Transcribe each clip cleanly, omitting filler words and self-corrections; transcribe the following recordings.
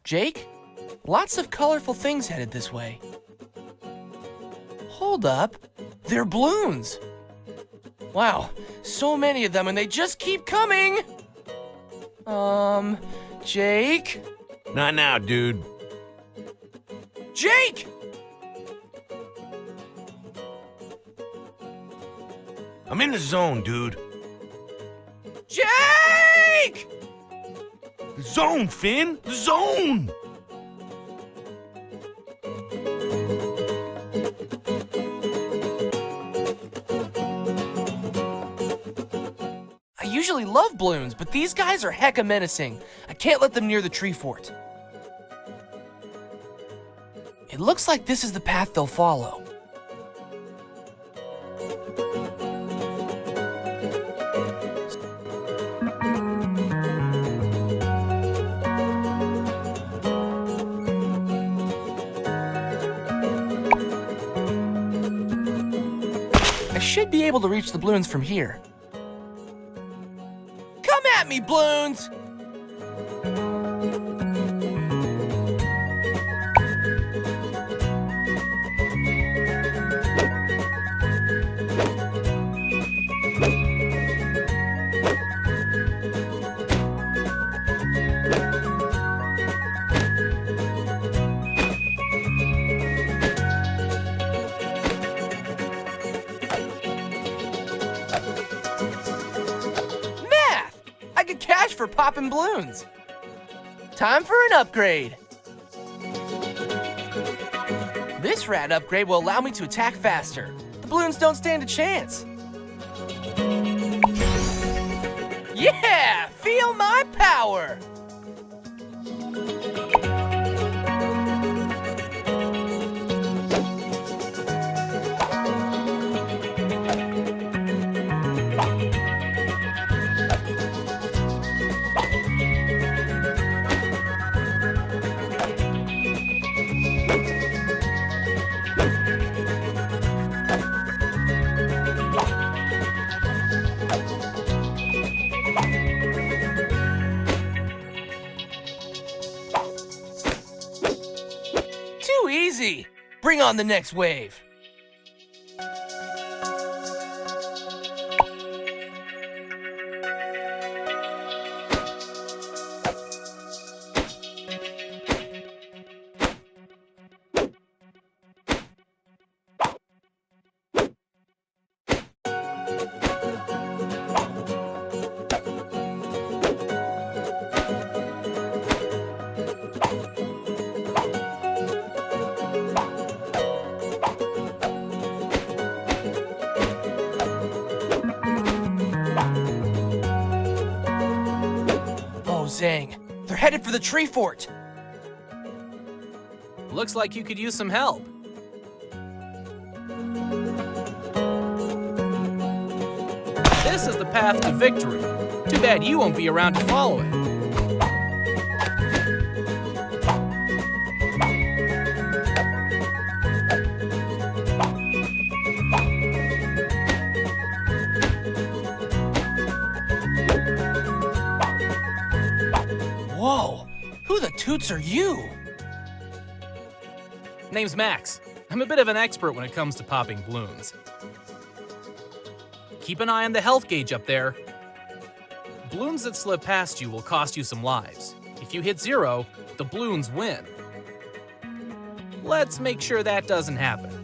Jake, lots of colorful things headed this way. Hold up, they're balloons. Wow, so many of them and they just keep coming. Jake? Not now, dude. Jake! I'm in the zone, dude. Jake! The zone, Finn! The zone! I usually love balloons, but these guys are hecka menacing. I can't let them near the tree fort. It looks like this is the path they'll follow. I should be able to reach the balloons from here. Come at me, balloons! Cash for popping balloons. Time for an upgrade. This rat upgrade will allow me to attack faster. The balloons don't stand a chance. Yeah, feel my power. Too easy. Bring on the next wave. Zang, they're headed for the tree fort. Looks like you could use some help. This is the path to victory. Too bad you won't be around to follow it. Whoa, who the toots are you? Name's Max. I'm a bit of an expert when it comes to popping balloons. Keep an eye on the health gauge up there. Balloons that slip past you will cost you some lives. If you hit 0, the balloons win. Let's make sure that doesn't happen.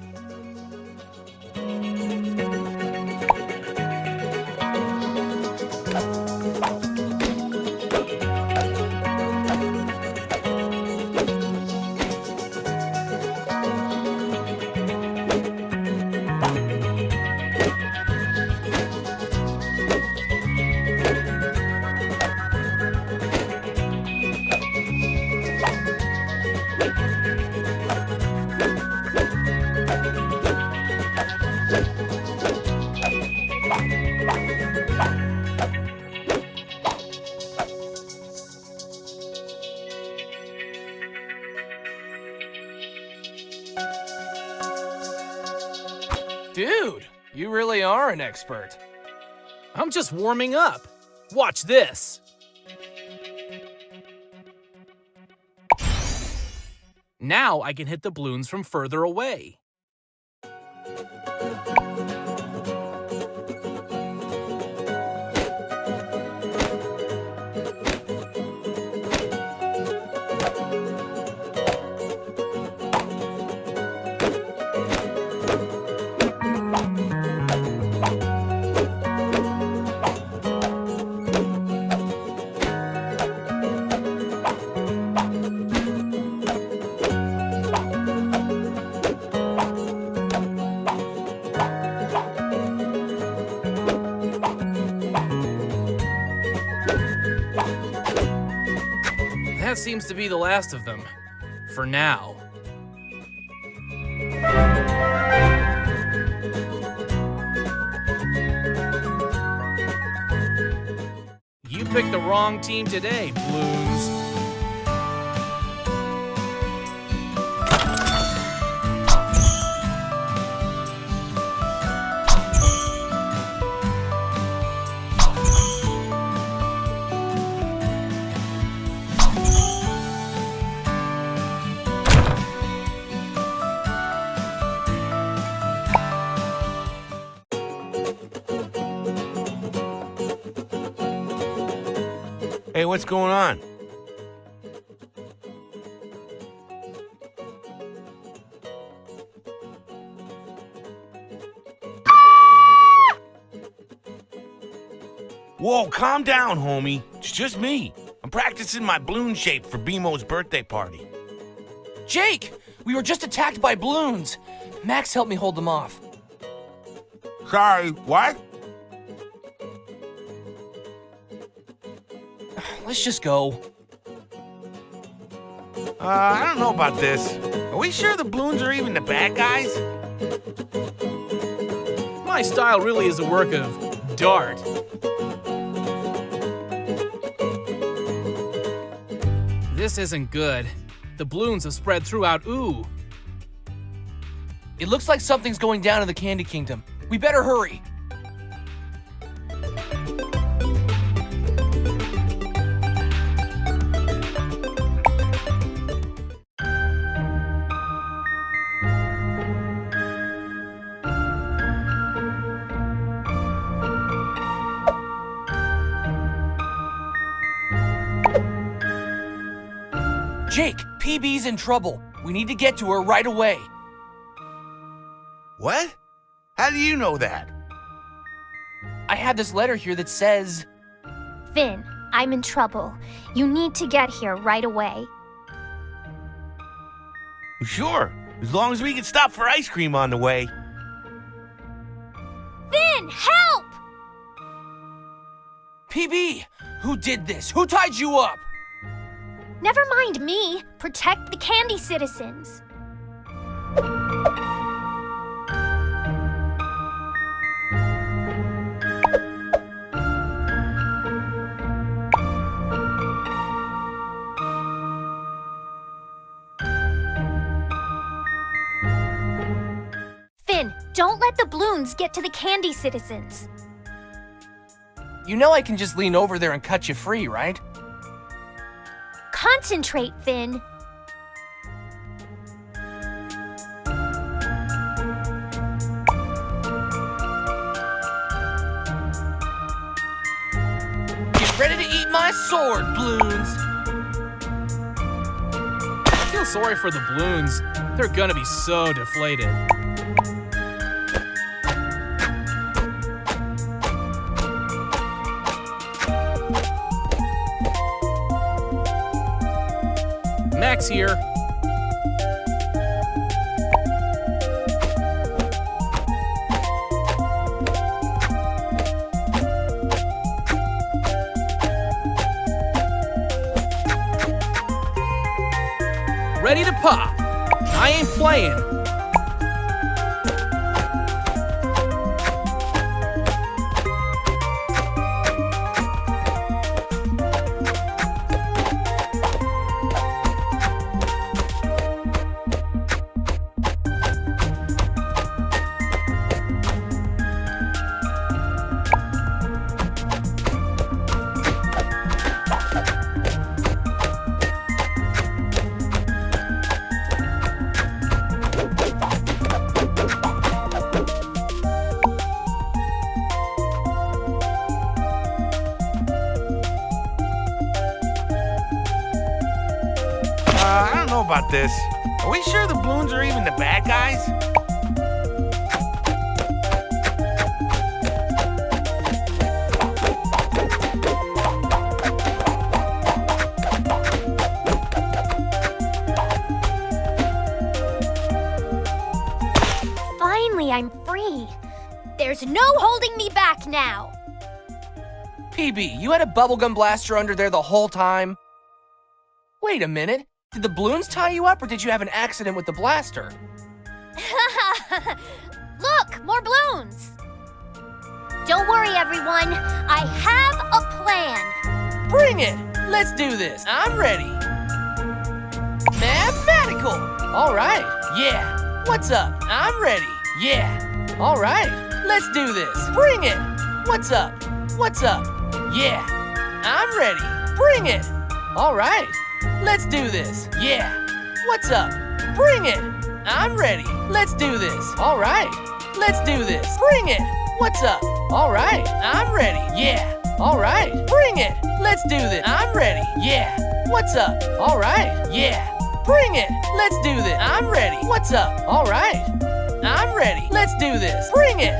Dude, you really are an expert. I'm just warming up. Watch this. Now I can hit the balloons from further away. That seems to be the last of them. For now. You picked the wrong team today, Bloons. Hey, what's going on? Whoa, calm down, homie. It's just me. I'm practicing my balloon shape for Biemo's birthday party. Jake, we were just attacked by balloons. Max helped me hold them off. Sorry, what? Let's just go. I don't know about this. Are we sure the balloons are even the bad guys? My style really is a work of dart. This isn't good. The balloons have spread throughout Ooo. It looks like something's going down in the Candy Kingdom. We better hurry. Jake, PB's in trouble. We need to get to her right away. What? How do you know that? I have this letter here that says... Finn, I'm in trouble. You need to get here right away. Sure, as long as we can stop for ice cream on the way. Finn, help! PB, who did this? Who tied you up? Never mind me. Protect the candy citizens. Finn, don't let the balloons get to the candy citizens. You know I can just lean over there and cut you free, right? Concentrate, Finn. Get ready to eat my sword, Bloons. I feel sorry for the balloons. They're gonna be so deflated. Max here. Ready to pop. I ain't playing. know about this. Are we sure the Bloons are even the bad guys? Finally, I'm free. There's no holding me back now. PB, you had a bubblegum blaster under there the whole time? Wait a minute. Did the Bloons tie you up, or did you have an accident with the blaster? Look, more balloons. Don't worry, everyone. I have a plan. Bring it! Let's do this. I'm ready. Mathematical! All right, yeah. What's up? I'm ready. Yeah. All right, let's do this. Bring it! What's up? What's up? Yeah. I'm ready. Bring it! All right, let's do this. Yeah. What's up? Bring it! I'm ready. Let's do this. All right, let's do this. Bring it! What's up? All right, I'm ready. Yeah. All right, bring it! Let's do this. I'm ready. Yeah. What's up? All right. Yeah. Bring it! Let's do this. I'm ready. What's up? All right. I'm ready. Let's do this. Bring it!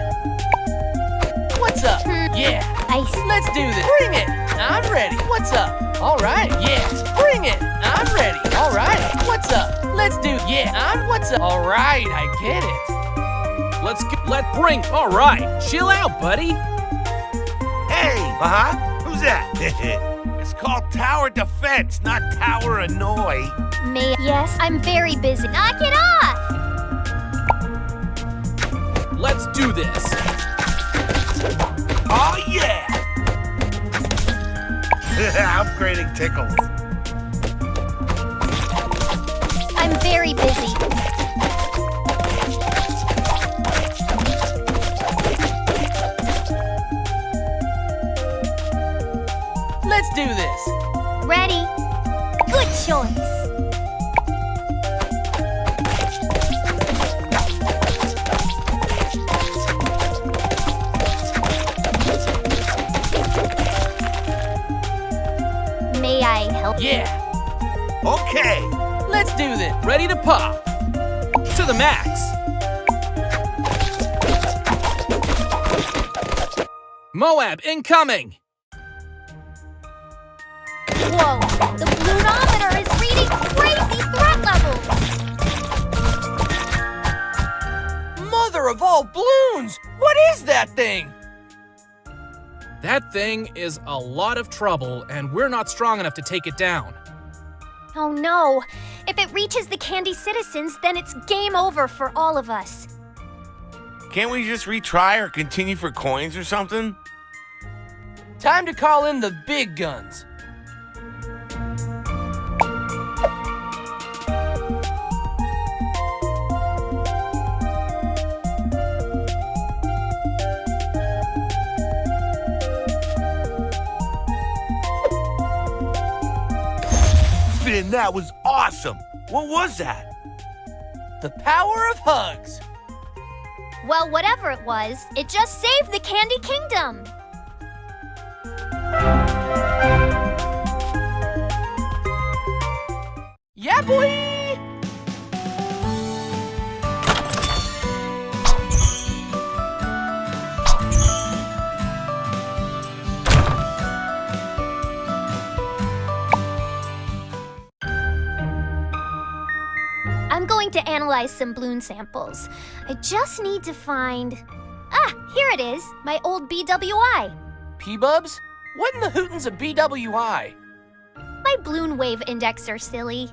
What's up? Yeah. Let's do this. Bring it! I'm ready. What's up? All right. Yeah. Bring it! I'm ready. All right. What's up? Let's do. Yeah. What's up? All right. I get it. Bring. All right. Chill out, buddy. Hey, who's that? It's called tower defense, not tower annoy. Yes, I'm very busy. Knock it off! Let's do this. Oh yeah! Upgrading tickles. I'm very busy. Let's do this. Ready? Good choice. May I help? Yeah. Okay. Let's do this. Ready to pop. To the max. MOAB incoming. Whoa, the balloonometer is reading crazy threat levels! Mother of all balloons! What is that thing? That thing is a lot of trouble, and we're not strong enough to take it down. Oh no, if it reaches the Candy citizens, then it's game over for all of us. Can't we just retry or continue for coins or something? Time to call in the big guns. Finn, that was awesome. What was that? The power of hugs. Well, whatever it was, it just saved the Candy Kingdom. Yeah, boy! I'm going to analyze some balloon samples. I just need to find... Ah, here it is, my old BWI. P-Bubs? What in the hootin's a BWI? My balloon wave indexer, silly.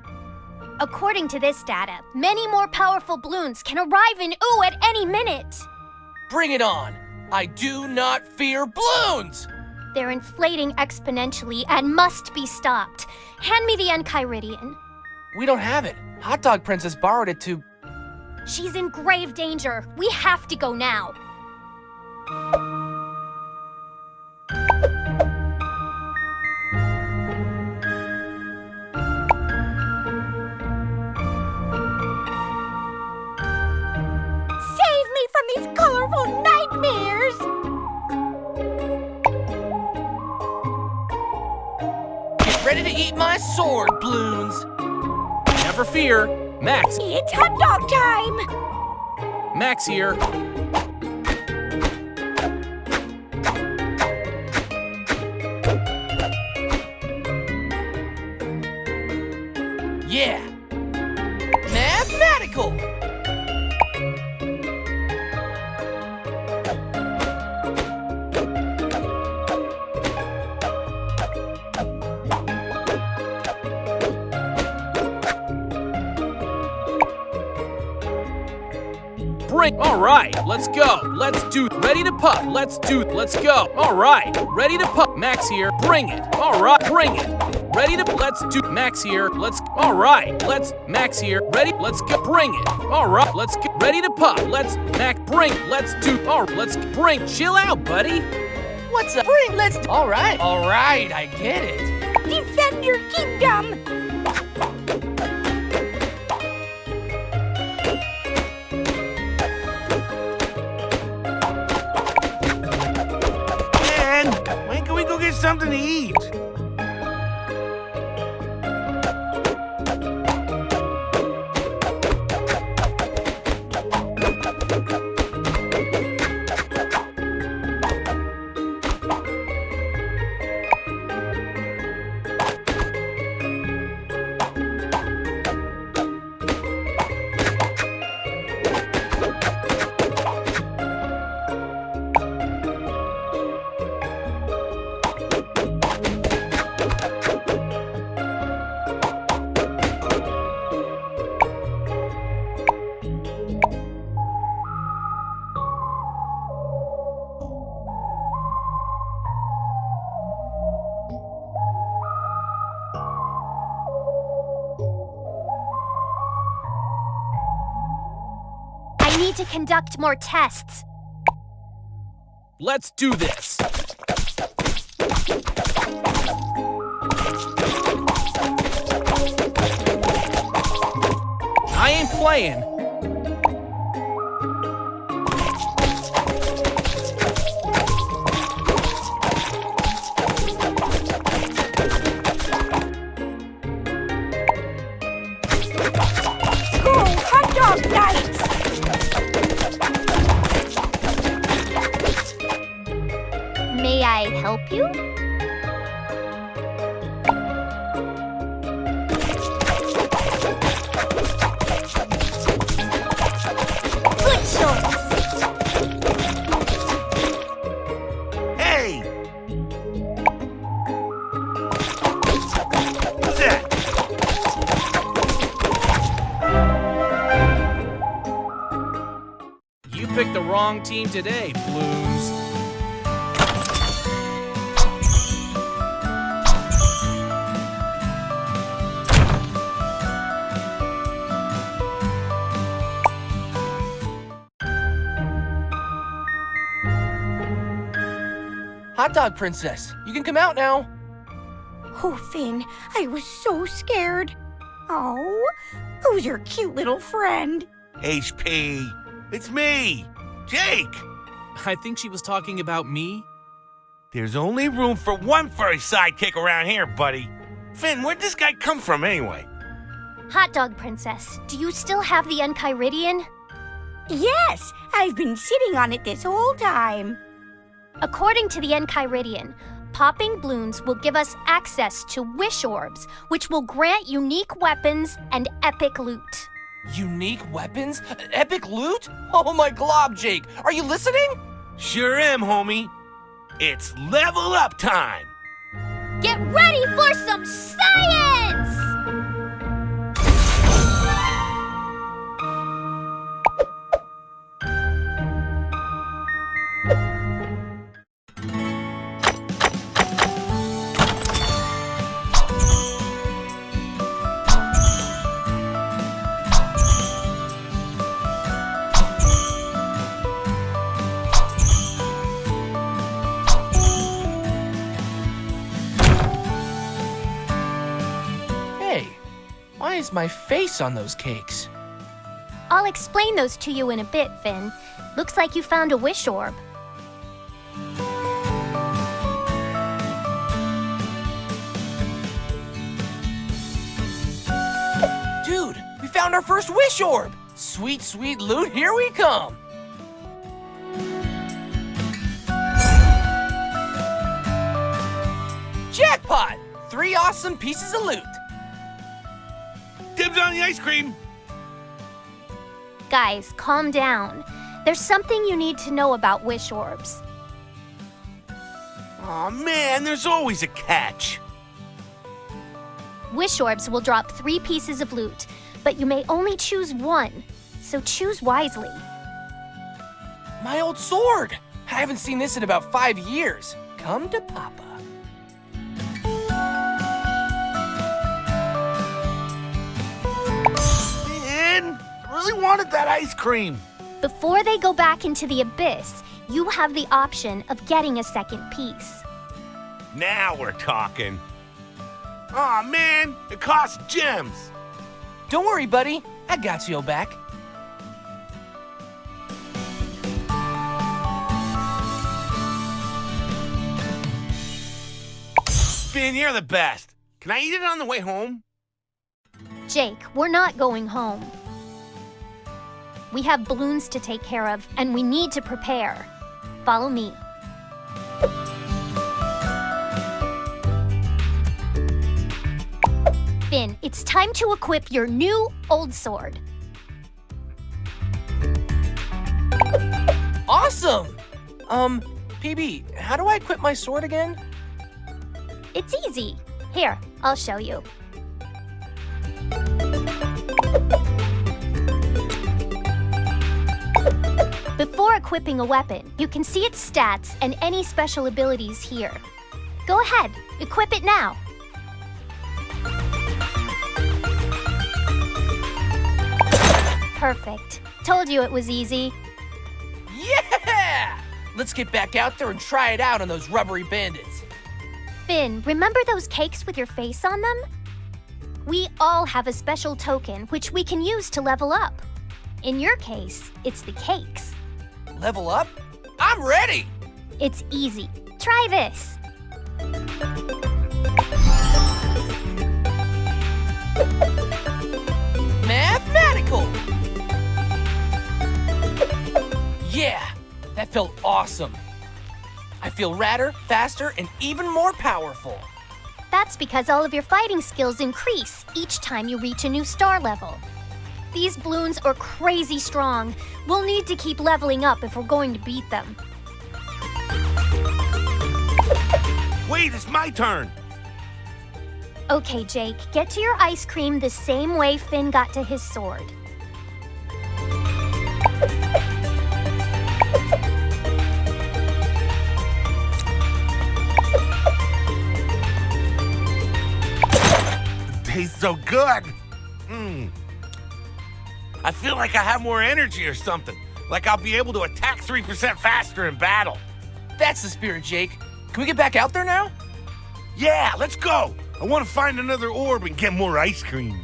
According to this data, many more powerful balloons can arrive in Ooo at any minute. Bring it on! I do not fear balloons! They're inflating exponentially and must be stopped. Hand me the Enchiridion. We don't have it. Hot Dog Princess borrowed it to... She's in grave danger. We have to go now. Save me from these colorful nightmares! Get ready to eat my sword, Bloons! Never fear. Max. It's hot dog time! Max here. Yeah. Mathematical. All right, let's go. Let's do. Ready to pup. Let's go. All right, ready to pup. Max here. Bring it. All right, bring it. Ready to. Let's do. Max here. Let's. All right, let's. Max here. Ready. Let's go. Bring it. All right, let's get ready to pup. Let's. Max. Bring. Let's do. All right, let's bring. Chill out, buddy. What's up? Bring. Let's. All right. I get it. Defend your kingdom! When can we go get something to eat? I need to conduct more tests. Let's do this. I ain't playing. Go, hot dog nights! May I help you? Good choice. Hey! Who's that? You picked the wrong team today, Bloons. Hot dog princess, you can come out now. Oh, Finn, I was so scared. Oh, who's your cute little friend? HP. It's me, Jake. I think she was talking about me. There's only room for one furry sidekick around here, buddy. Finn, where'd this guy come from anyway? Hot dog princess, do you still have the Enchiridion? Yes, I've been sitting on it this whole time. According to the Enchiridion, popping Bloons will give us access to wish orbs, which will grant unique weapons and epic loot. Unique weapons? Epic loot? Oh my glob, Jake. Are you listening? Sure am, homie. It's level up time. Get ready for some science! Why is my face on those cakes? I'll explain those to you in a bit, Finn. Looks like you found a wish orb. Dude, found our first wish orb. Sweet, sweet loot, here we come. Jackpot! 3 awesome pieces of loot. Dibs on the ice cream. Guys, calm down. There's something you need to know about wish orbs. Aw, man, there's always a catch. Wish orbs will drop 3 pieces of loot, but you may only choose 1, so choose wisely. My old sword. I haven't seen this in about 5 years. Come to Papa. Man, I really wanted that ice cream. Before they go back into the abyss, you have the option of getting a second piece. Now we're talking. Aw, man, it costs gems. Don't worry, buddy. I got your back. Finn, you're the best. Can I eat it on the way home? Jake, we're not going home. We have balloons to take care of, and we need to prepare. Follow me. Finn, it's time to equip your new old sword. Awesome! PB, how do I equip my sword again? It's easy. Here, I'll show you. Before equipping a weapon, you can see its stats and any special abilities here. Go ahead, equip it now. Perfect. Told you it was easy. Yeah! Let's get back out there and try it out on those rubbery bandits. Finn, remember those cakes with your face on them? We all have a special token which we can use to level up. In your case, it's the cakes. Level up? I'm ready! It's easy. Try this. Mathematical! Yeah, that felt awesome. I feel radder, faster, and even more powerful. That's because all of your fighting skills increase each time you reach a new star level. These balloons are crazy strong. We'll need to keep leveling up if we're going to beat them. Wait, it's my turn. Okay, Jake, get to your ice cream the same way Finn got to his sword. Tastes so good. I feel like I have more energy or something. Like I'll be able to attack 3% faster in battle. That's the spirit, Jake. Can we get back out there now? Yeah, let's go. I want to find another orb and get more ice cream.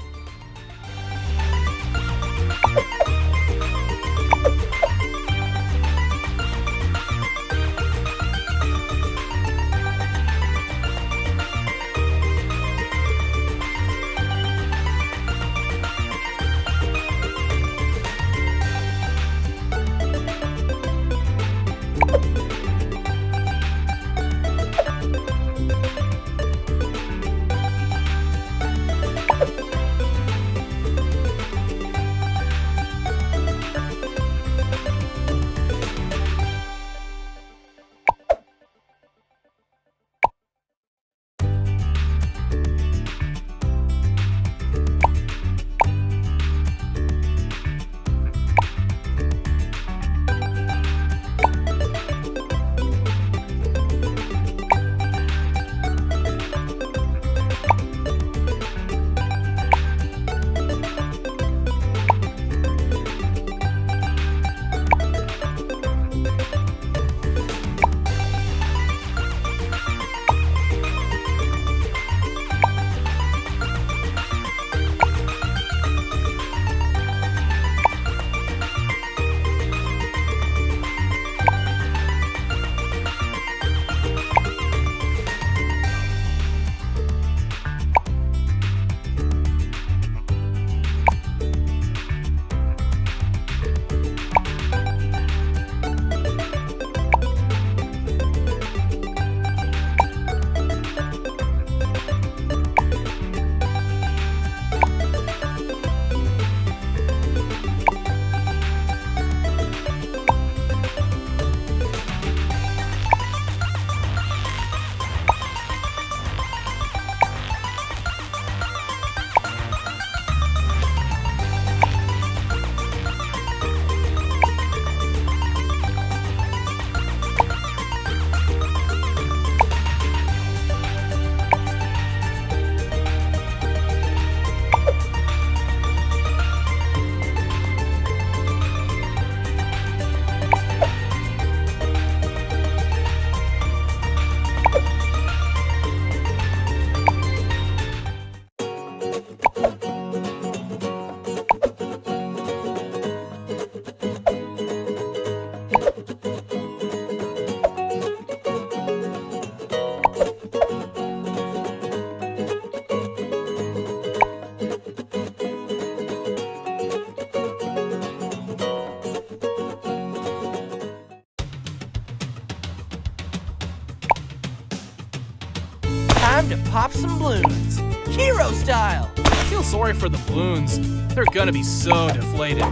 time to pop some balloons. Hero style. I feel sorry for the balloons. They're gonna be so deflated.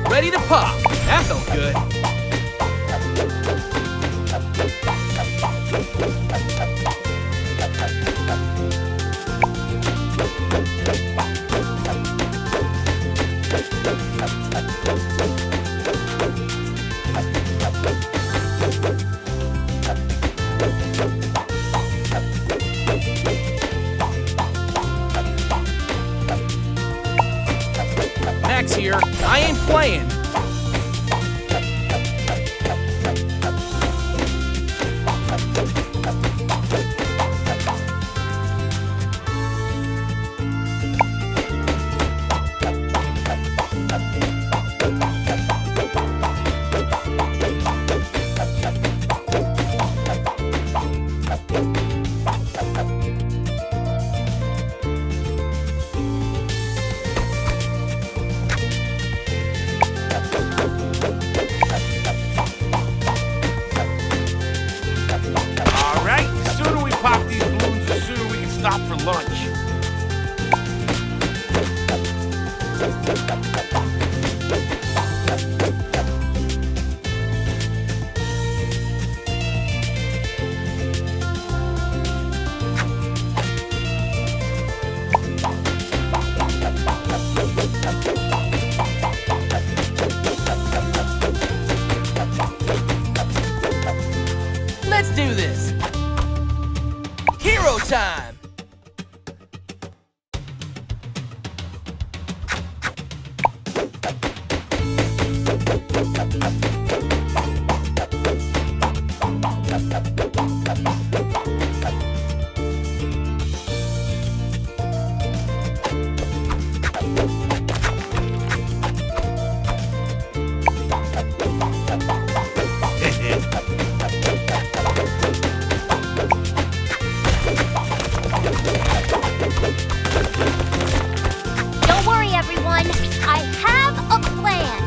Ready to pop. That felt good. Max here. I ain't playing. Stop for lunch. Let's do this. Hero time. Don't worry, everyone. I have a plan.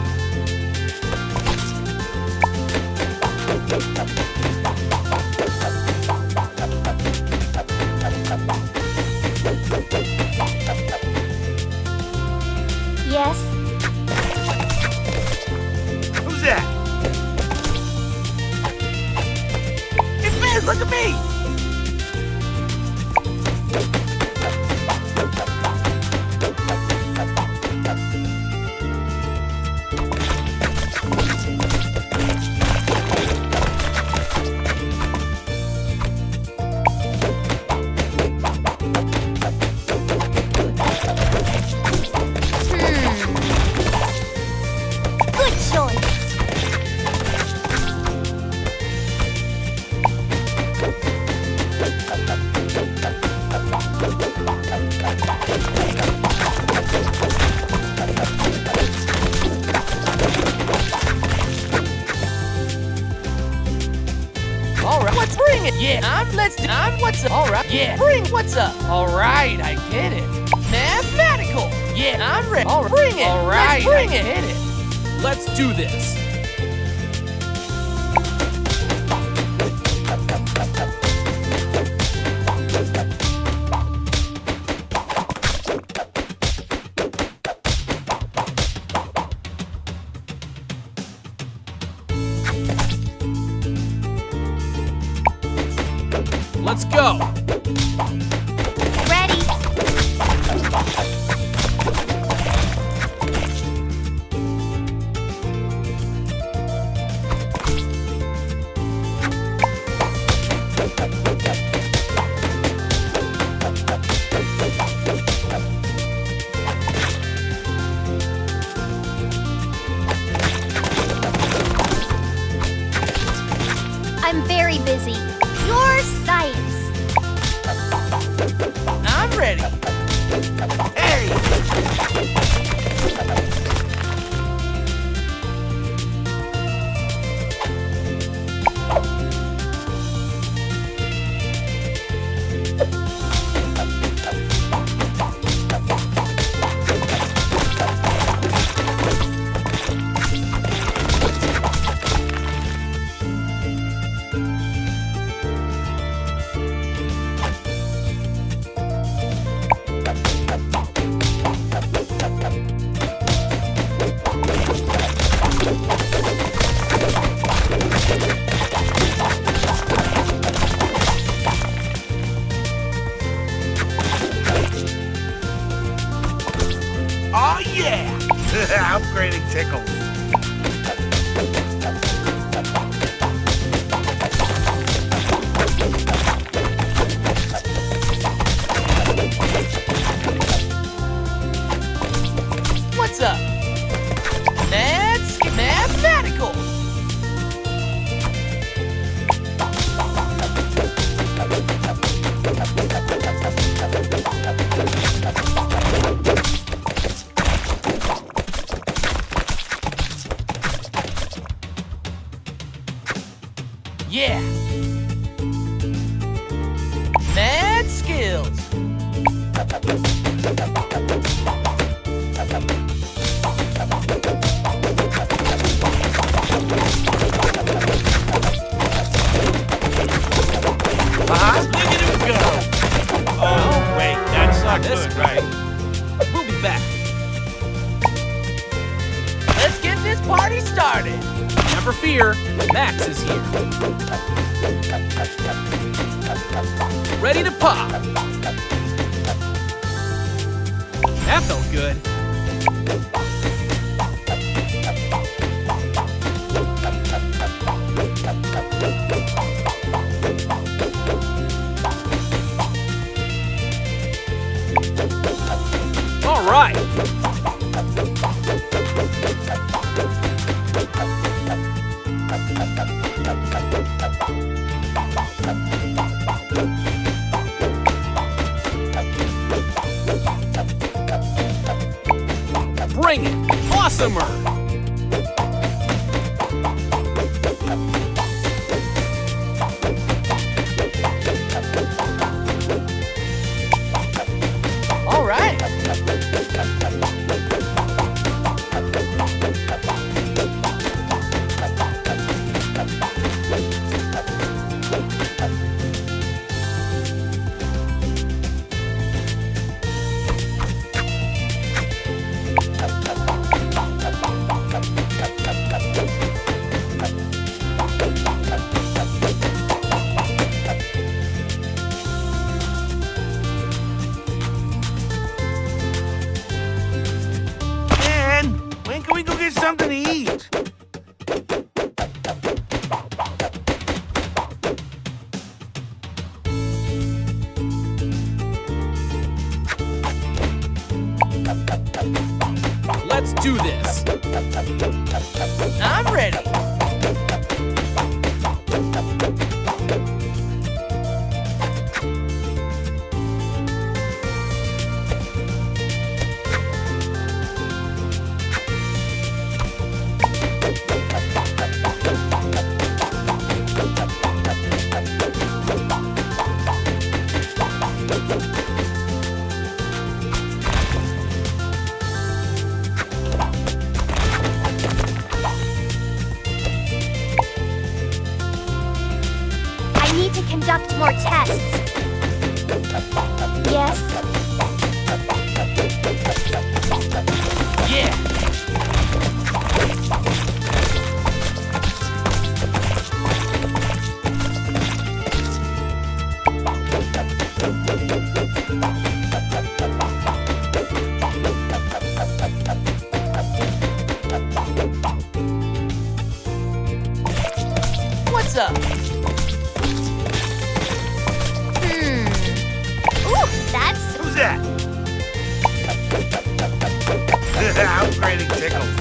Yes? Who's that? It's Biz, look at me! Good choice. All right, let's bring it. Yeah, what's up? All right, yeah, what's up? All right, I get it. Mathematical. Yeah, I'm ready. All right, bring it. All right, bring it. Hit it. Let's do this. Let's go. Ready. I'm very busy. Pure science. I'm ready. Hey! Upgrading tickles. What's up? That's mathematical. Yeah. Mad skills. Look at him go. Oh, wait, that's not This good, guy. right? We'll be back. Let's get this party started. Never fear, Max is here. Ready to pop. That felt good. All right. Bring it. Awesomer. All right. Man, when can we go get something to eat? Let's do this. I'm ready. I need to conduct more tests. Yes? Yeah. What's up? Ooh, that's... Who's that? Upgrading tickles.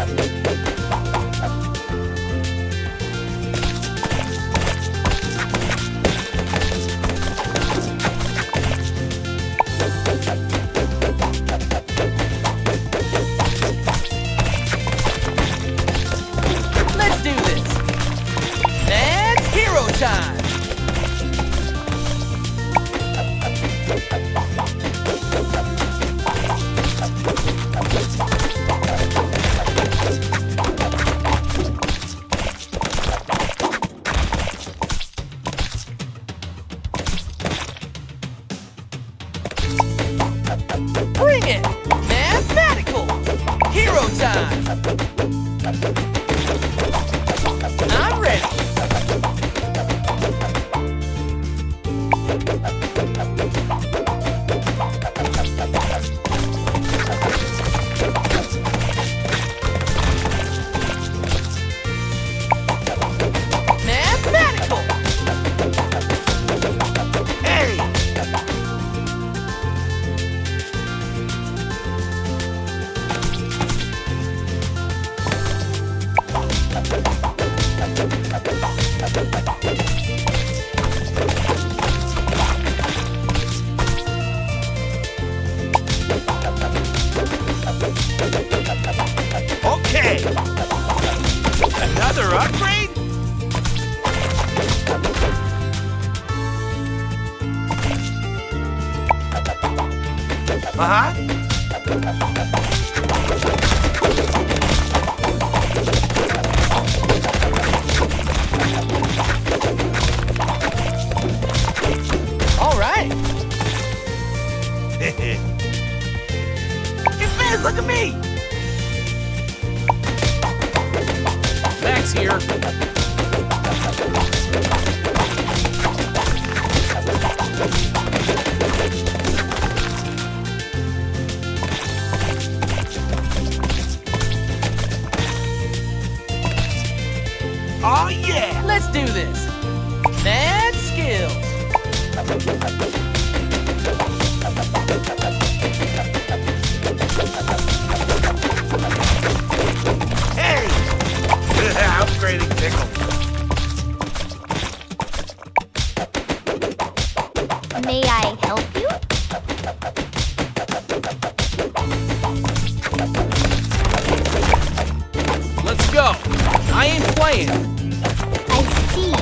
Let's do this. That's hero time. Bring it. Mathematical. Hero time. I'm ready. Uh-huh. All right. Hey, Finn, look at me! Max here. Oh, yeah! Let's do this. Mad skills. Hey! Upgrading pickle. May I help you? Let's go. I ain't playing. I see.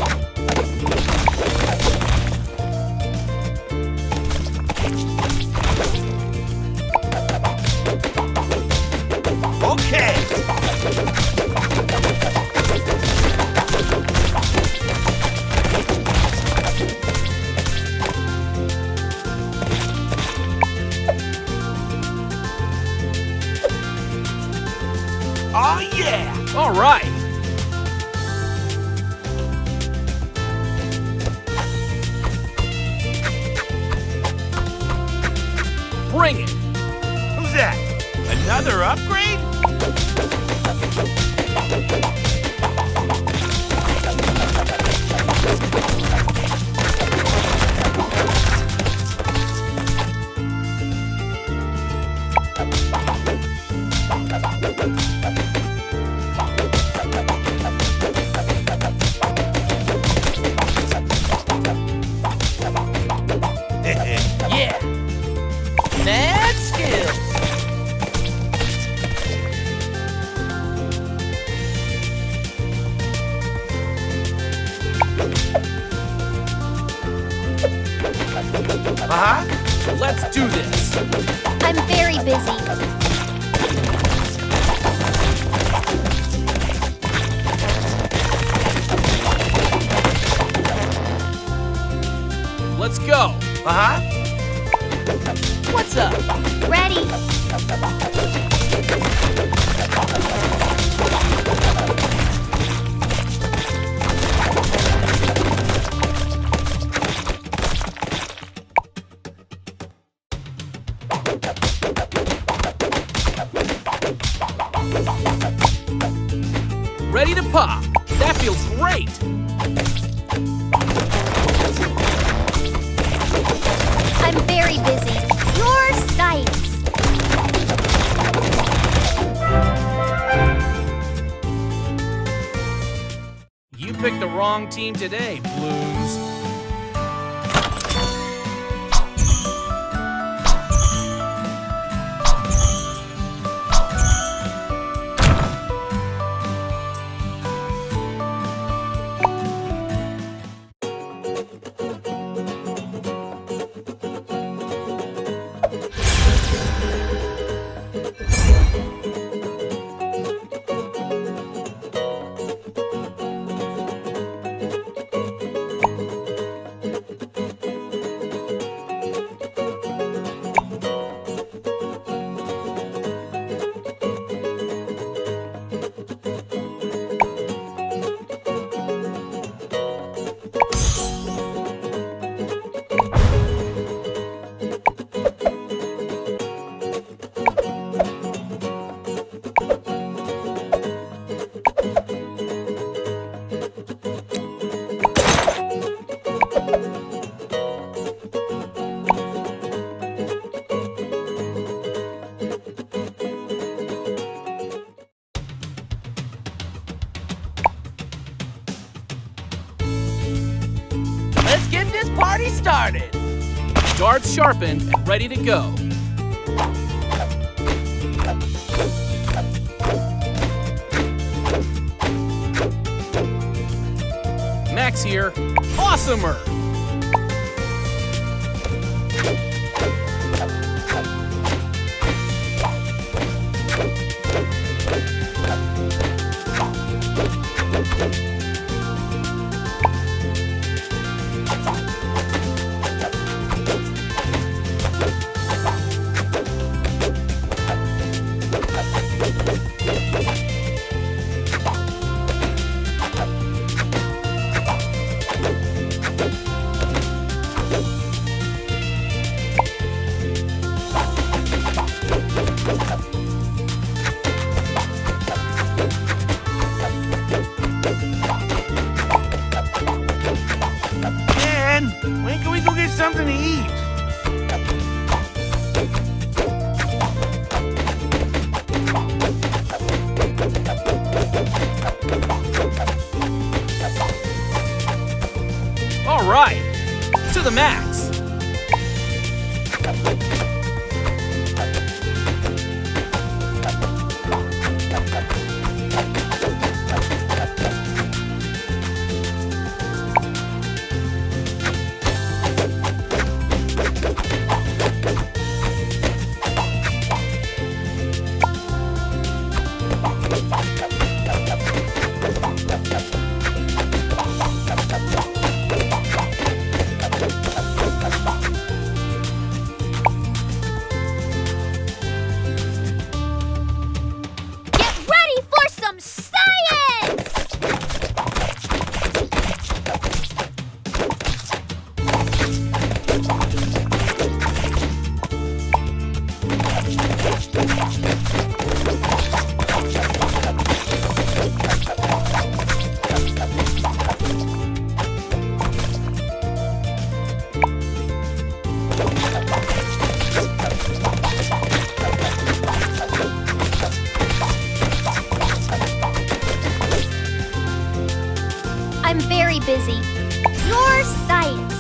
Okay! Oh, yeah! All right. Bring it. Who's that? Another upgrade? Yeah. Mad skills. Uh-huh. Let's do this. I'm very busy. Let's go. Uh-huh. What's up? Ready? Ready to pop. That feels great. I'm very busy. Your sights. You picked the wrong team today, Bloons. Let's get this party started. Darts sharpened and ready to go. Max here. Awesomer! max. Get ready for some science! I'm very busy. Your science.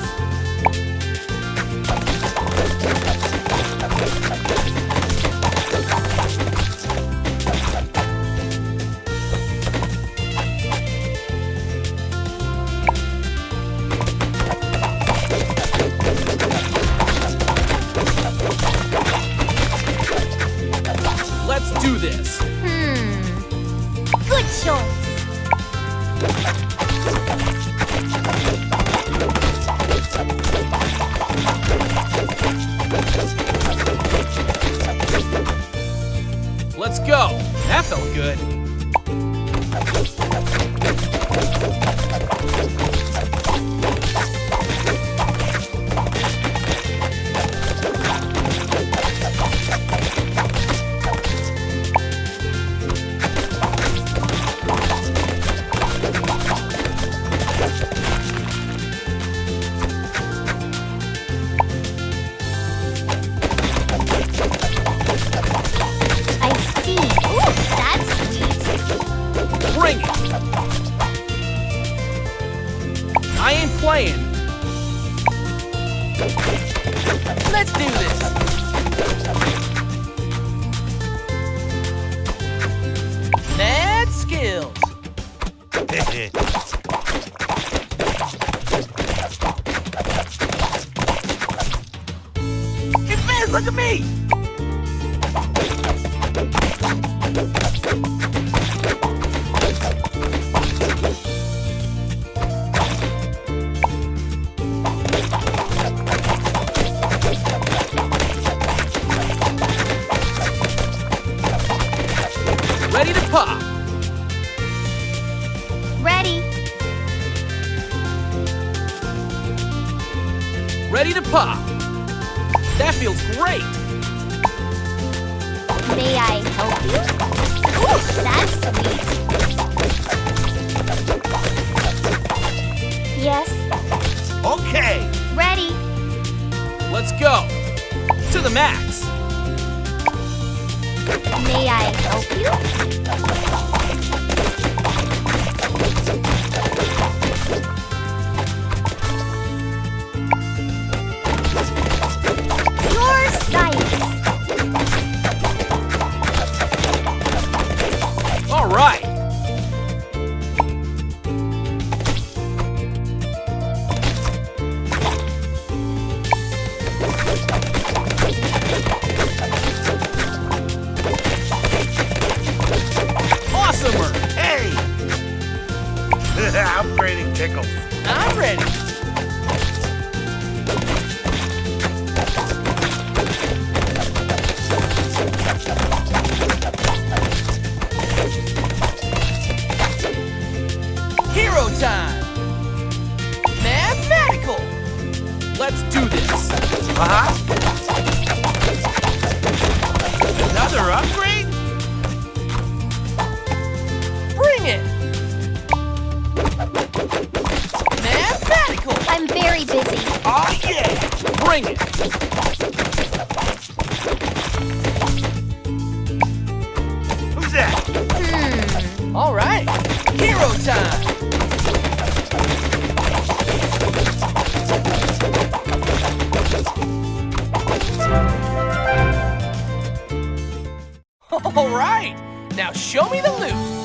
Let's do this. Good choice. Let's go. That felt good. I see. Ooh, that's sweet. Bring it. I ain't playing. Let's do this. Mad skills. Hey, Finn, look at me! Ready to pop. Ready. Ready to pop. That feels great. May I help you? Ooh, that's sweet. Yes. Okay. Ready. Let's go. To the max. May I help you? Your science. All right. Awesomer. Hey! Upgrading tickles. I'm ready. Hero time. Mathematical. Let's do this. Uh-huh. Another upgrade? Bring it. Mathematical. I'm very busy. Oh, yeah! Bring it. Who's that? All right. Hero time. All right, now show me the loot.